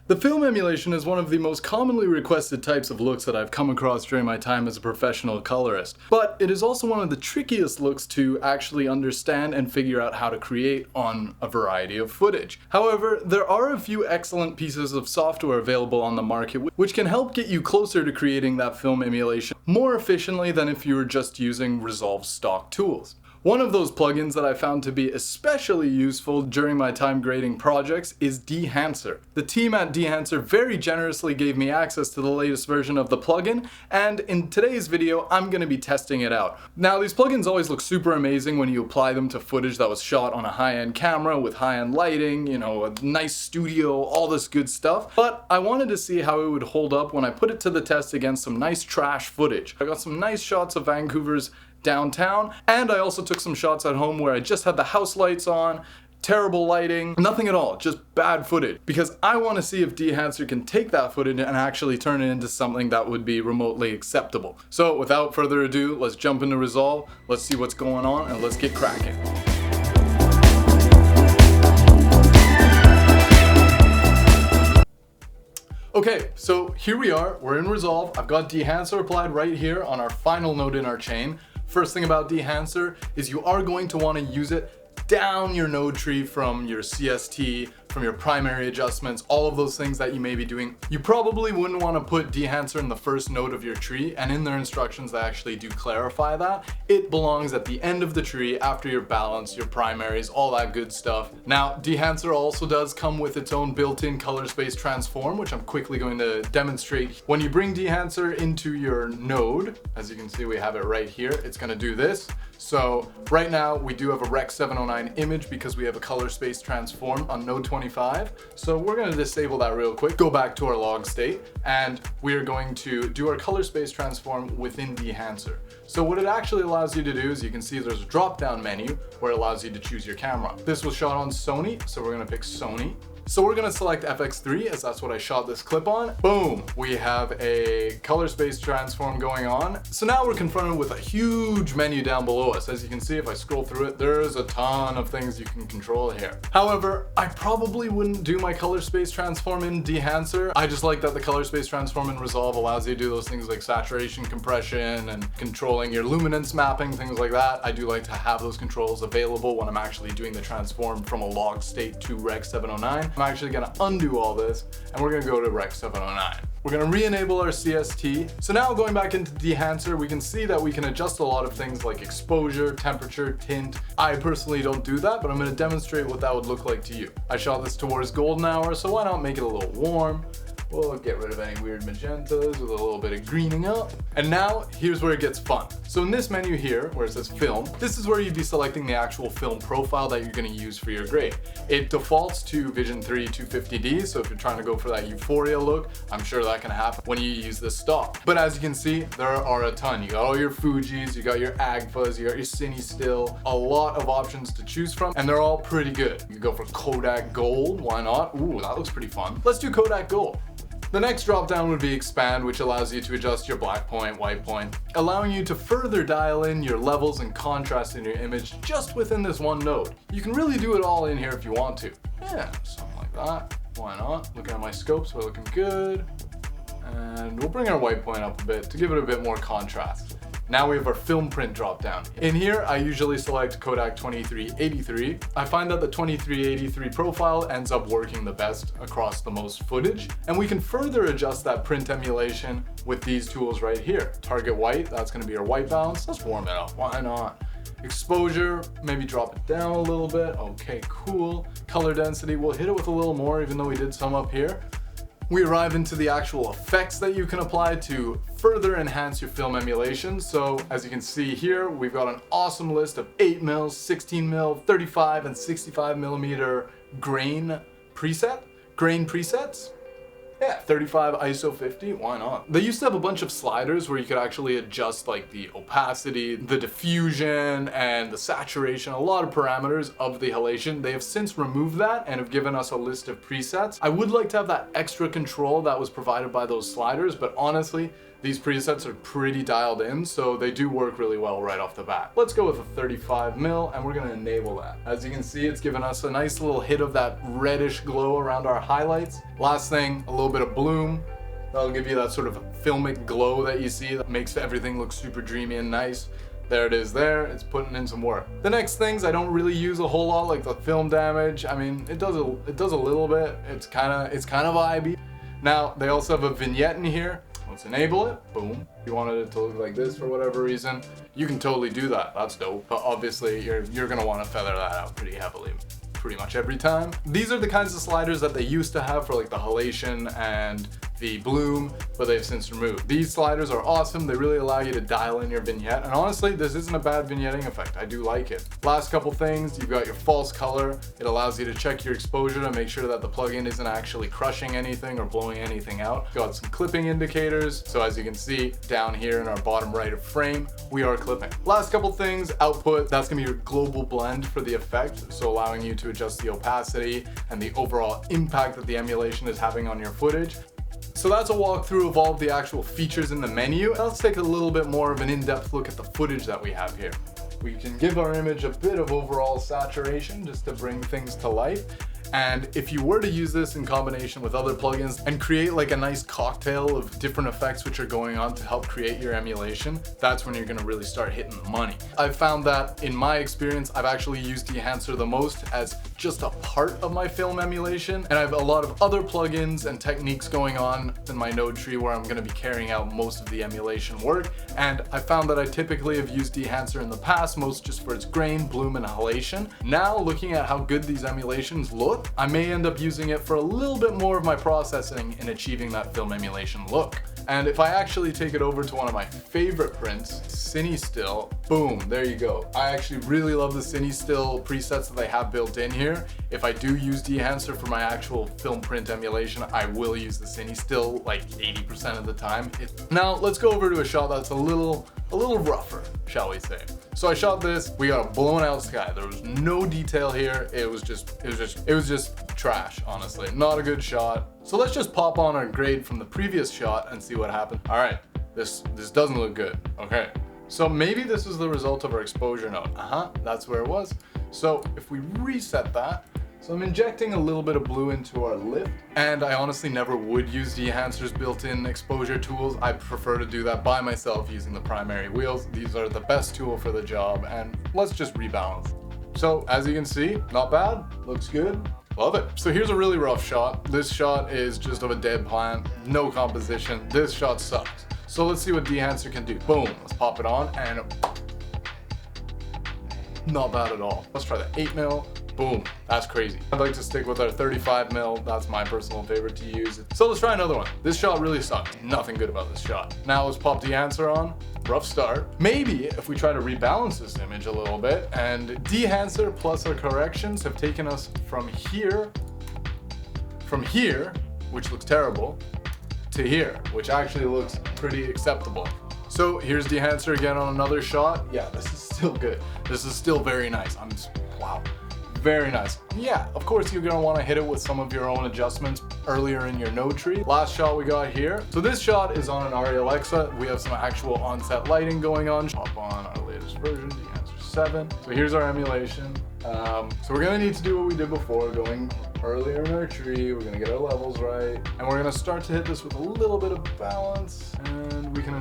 The film emulation is one of the most commonly requested types of looks that I've come across during my time as a professional colorist, but it is also one of the trickiest looks to actually understand and figure out how to create on a variety of footage. However, there are a few excellent pieces of software available on the market which can help get you closer to creating that film emulation more efficiently than if you were just using Resolve stock tools. One of those plugins that I found to be especially useful during my time grading projects is Dehancer. The team at Dehancer very generously gave me access to the latest version of the plugin, and in today's video I'm going to be testing it out. Now, these plugins always look super amazing when you apply them to footage that was shot on a high-end camera with high-end lighting, you know, a nice studio, all this good stuff, but I wanted to see how it would hold up when I put it to the test against some nice trash footage. I got some nice shots of Vancouver's downtown, and I also took some shots at home where I just had the house lights on, terrible lighting, nothing at all, just bad footage, because I want to see if Dehancer can take that footage and actually turn it into something that would be remotely acceptable. So without further ado, let's jump into Resolve, let's see what's going on, and let's get cracking. Okay, so here we are, we're in Resolve. I've got Dehancer applied right here on our final node in our chain. First thing about Dehancer is you are going to want to use it down your node tree from your CST, from your primary adjustments, all of those things that you may be doing. You probably wouldn't want to put Dehancer in the first node of your tree, and in their instructions they actually do clarify that. It belongs at the end of the tree after your balance, your primaries, all that good stuff. Now, Dehancer also does come with its own built-in color space transform, which I'm quickly going to demonstrate. When you bring Dehancer into your node, as you can see we have it right here, it's going to do this. So right now we do have a Rec. 709 image because we have a color space transform on node 25. So we're going to disable that real quick, go back to our log state, and we are going to do our color space transform within Dehancer. So what it actually allows you to do is you can see there's a drop down menu where it allows you to choose your camera. This was shot on Sony, so we're going to pick Sony. So we're gonna select FX3 as that's what I shot this clip on. Boom, we have a color space transform going on. So now we're confronted with a huge menu down below us. As you can see, if I scroll through it, there's a ton of things you can control here. However, I probably wouldn't do my color space transform in Dehancer. I just like that the color space transform in Resolve allows you to do those things like saturation, compression, and controlling your luminance mapping, things like that. I do like to have those controls available when I'm actually doing the transform from a log state to Rec. 709. I'm actually gonna undo all this and we're gonna go to Rec. 709. We're gonna re-enable our CST. So now going back into Dehancer, we can see that we can adjust a lot of things like exposure, temperature, tint. I personally don't do that, but I'm gonna demonstrate what that would look like to you. I shot this towards golden hour, so why not make it a little warm? We'll get rid of any weird magentas with a little bit of greening up. And now, here's where it gets fun. So in this menu here, where it says film, this is where you'd be selecting the actual film profile that you're gonna use for your grade. It defaults to Vision 3 250D, so if you're trying to go for that euphoria look, I'm sure that can happen when you use this stock. But as you can see, there are a ton. You got all your Fujis, you got your Agfas, you got your Cine Still, a lot of options to choose from, and they're all pretty good. You can go for Kodak Gold, why not? Ooh, that looks pretty fun. Let's do Kodak Gold. The next drop down would be Expand, which allows you to adjust your black point, white point, allowing you to further dial in your levels and contrast in your image just within this one node. You can really do it all in here if you want to. Yeah, something like that. Why not? Looking at my scopes, we're looking good. And we'll bring our white point up a bit to give it a bit more contrast. Now we have our film print drop down. In here, I usually select Kodak 2383. I find that the 2383 profile ends up working the best across the most footage, and we can further adjust that print emulation with these tools right here. Target white, that's gonna be our white balance. Let's warm it up, why not? Exposure, maybe drop it down a little bit. Okay, cool. Color density, we'll hit it with a little more even though we did some up here. We arrive into the actual effects that you can apply to further enhance your film emulation. So as you can see here, we've got an awesome list of 8mm, 16mm, 35 and 65mm grain presets. Yeah, 35 ISO 50, why not? They used to have a bunch of sliders where you could actually adjust like the opacity, the diffusion, and the saturation, a lot of parameters of the halation. They have since removed that and have given us a list of presets. I would like to have that extra control that was provided by those sliders, but honestly, these presets are pretty dialed in, so they do work really well right off the bat. Let's go with a 35mm, and we're gonna enable that. As you can see, it's giving us a nice little hit of that reddish glow around our highlights. Last thing, a little bit of bloom. That'll give you that sort of filmic glow that you see that makes everything look super dreamy and nice. There it is there, it's putting in some work. The next things I don't really use a whole lot, like the film damage. I mean, it does a little bit. It's kind of vibey. Now, they also have a vignette in here. Let's enable it, boom. If you wanted it to look like this for whatever reason, you can totally do that, that's dope. But obviously, you're gonna wanna feather that out pretty heavily, pretty much every time. These are the kinds of sliders that they used to have for like the halation and the bloom, but they've since removed. These sliders are awesome. They really allow you to dial in your vignette. And honestly, this isn't a bad vignetting effect. I do like it. Last couple things, you've got your false color. It allows you to check your exposure to make sure that the plugin isn't actually crushing anything or blowing anything out. Got some clipping indicators. So as you can see down here in our bottom right of frame, we are clipping. Last couple things, output, that's gonna be your global blend for the effect. So allowing you to adjust the opacity and the overall impact that the emulation is having on your footage. So that's a walkthrough of all of the actual features in the menu. Now let's take a little bit more of an in-depth look at the footage that we have here. We can give our image a bit of overall saturation just to bring things to life. And if you were to use this in combination with other plugins and create like a nice cocktail of different effects which are going on to help create your emulation, that's when you're gonna really start hitting the money. I've found that in my experience, I've actually used Dehancer the most as just a part of my film emulation. And I have a lot of other plugins and techniques going on in my node tree where I'm gonna be carrying out most of the emulation work. And I found that I typically have used Dehancer in the past, most just for its grain, bloom, and halation. Now, looking at how good these emulations look, I may end up using it for a little bit more of my processing in achieving that film emulation look. And if I actually take it over to one of my favorite prints, CineStill, boom, there you go. I actually really love the CineStill presets that they have built in here. If I do use Dehancer for my actual film print emulation, I will use the CineStill like 80% of the time. Now let's go over to a shot that's a little rougher, shall we say. So I shot this, we got a blown out sky. There was no detail here. It was just trash, honestly. Not a good shot. So let's just pop on our grade from the previous shot and see what happened. All right, this doesn't look good. Okay, so maybe this is the result of our exposure node. That's where it was. So if we reset that, so I'm injecting a little bit of blue into our lift, and I honestly never would use Dehancer's built-in exposure tools. I prefer to do that by myself using the primary wheels. These are the best tool for the job, and let's just rebalance. So as you can see, not bad, looks good. Love it. So here's a really rough shot. This shot is just of a dead plant, no composition. This shot sucks. So let's see what Dehancer can do. Boom, let's pop it on, and not bad at all. Let's try the 8mm. Boom, that's crazy. I'd like to stick with our 35mm, that's my personal favorite to use. So let's try another one. This shot really sucked. Nothing good about this shot. Now let's pop Dehancer on. Rough start. Maybe if we try to rebalance this image a little bit, and Dehancer plus our corrections have taken us from here, which looks terrible, to here, which actually looks pretty acceptable. So here's Dehancer again on another shot. Yeah, this is still good. This is still very nice. Wow. Very nice. Yeah, of course you're gonna wanna hit it with some of your own adjustments earlier in your node tree. Last shot we got here. So this shot is on an ARRI Alexa. We have some actual on-set lighting going on. Hop on our latest version, Dehancer 7. So here's our emulation. So we're gonna need to do what we did before, going earlier in our tree. We're gonna get our levels right, and we're gonna start to hit this with a little bit of balance, and we can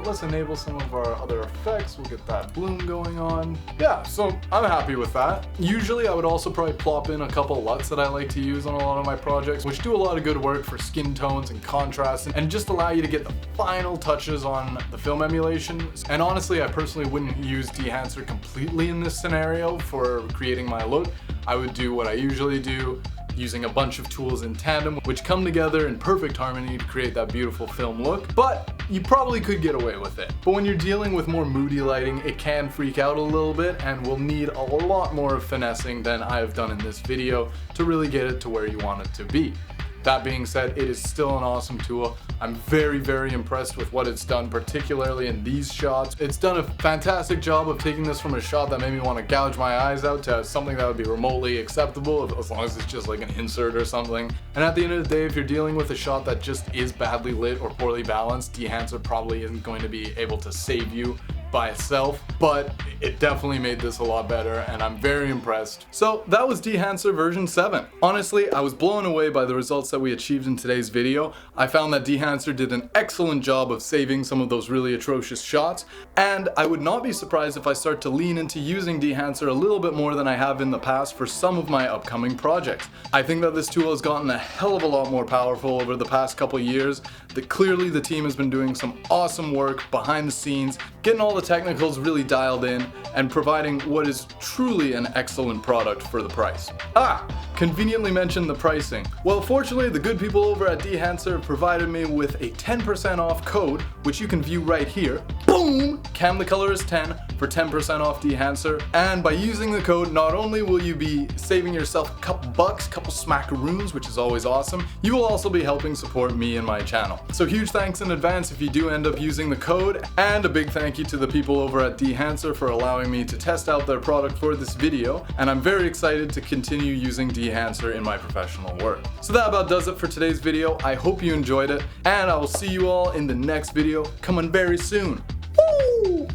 let's enable some of our other effects. We'll get that bloom going on. Yeah, so I'm happy with that. Usually I would also probably plop in a couple LUTs that I like to use on a lot of my projects, which do a lot of good work for skin tones and contrast, and just allow you to get the final touches on the film emulation. And honestly, I personally wouldn't use Dehancer completely in this scenario for creating my look. I would do what I usually do, using a bunch of tools in tandem, which come together in perfect harmony to create that beautiful film look. But you probably could get away with it. But when you're dealing with more moody lighting, it can freak out a little bit and will need a lot more finessing than I have done in this video to really get it to where you want it to be. That being said, it is still an awesome tool. I'm very, very impressed with what it's done, particularly in these shots. It's done a fantastic job of taking this from a shot that made me want to gouge my eyes out to something that would be remotely acceptable, as long as it's just like an insert or something. And at the end of the day, if you're dealing with a shot that just is badly lit or poorly balanced, Dehancer probably isn't going to be able to save you by itself, but it definitely made this a lot better, and I'm very impressed. So that was Dehancer version 7. Honestly, I was blown away by the results that we achieved in today's video. I found that Dehancer did an excellent job of saving some of those really atrocious shots, and I would not be surprised if I start to lean into using Dehancer a little bit more than I have in the past for some of my upcoming projects. I think that this tool has gotten a hell of a lot more powerful over the past couple years, that clearly the team has been doing some awesome work behind the scenes, getting all the technicals really dialed in, and providing what is truly an excellent product for the price. Conveniently mentioned the pricing. Well, fortunately, the good people over at Dehancer have provided me with a 10% off code, which you can view right here. Boom! Cam the color is 10 for 10% off Dehancer. And by using the code, not only will you be saving yourself a couple bucks, couple smackaroons, which is always awesome, you will also be helping support me and my channel. So huge thanks in advance if you do end up using the code, and a big thank you to the people over at Dehancer for allowing me to test out their product for this video, and I'm very excited to continue using Dehancer in my professional work. So that about does it for today's video. I hope you enjoyed it, and I will see you all in the next video coming very soon. Woo!